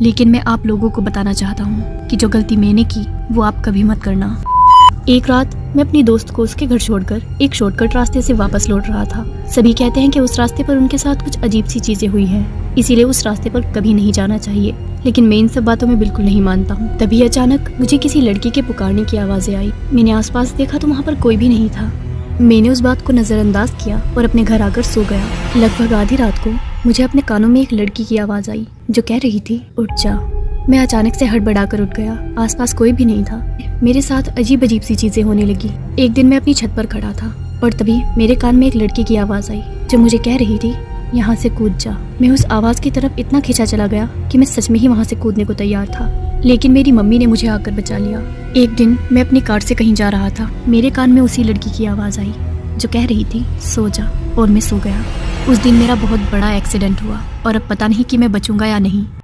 लेकिन मैं आप लोगों को बताना चाहता हूँ कि जो गलती मैंने की वो आप कभी मत करना। एक रात मैं अपनी दोस्त को उसके घर छोड़कर एक शॉर्टकट रास्ते से वापस लौट रहा था। सभी कहते हैं कि उस रास्ते पर उनके साथ कुछ अजीब सी चीजें हुई हैं, इसीलिए उस रास्ते पर कभी नहीं जाना चाहिए। लेकिन मैं इन सब बातों में बिल्कुल नहीं मानता हूँ। तभी अचानक मुझे किसी लड़की के पुकारने की आवाजें आई। मैंने आसपास देखा तो वहाँ पर कोई भी नहीं था। मैंने उस बात को नजरअंदाज किया और अपने घर आकर सो गया। लगभग आधी रात को मुझे अपने कानों में एक लड़की की आवाज आई जो कह रही थी, उठ जा। मैं अचानक से हड़बड़ाकर उठ गया। आसपास कोई भी नहीं था। मेरे साथ अजीब अजीब सी चीजें होने लगी। एक दिन मैं अपनी छत पर खड़ा था और तभी मेरे कान में एक लड़की की आवाज आई जो मुझे कह रही थी, यहाँ से कूद जा। मैं उस आवाज की तरफ इतना खींचा चला गया कि मैं सच में ही वहाँ से कूदने को तैयार था, लेकिन मेरी मम्मी ने मुझे आकर बचा लिया। एक दिन मैं अपनी कार से कहीं जा रहा था। मेरे कान में उसी लड़की की आवाज आई जो कह रही थी, सो जा, और मैं सो गया। उस दिन मेरा बहुत बड़ा एक्सीडेंट हुआ और अब पता नहीं कि मैं बचूंगा या नहीं।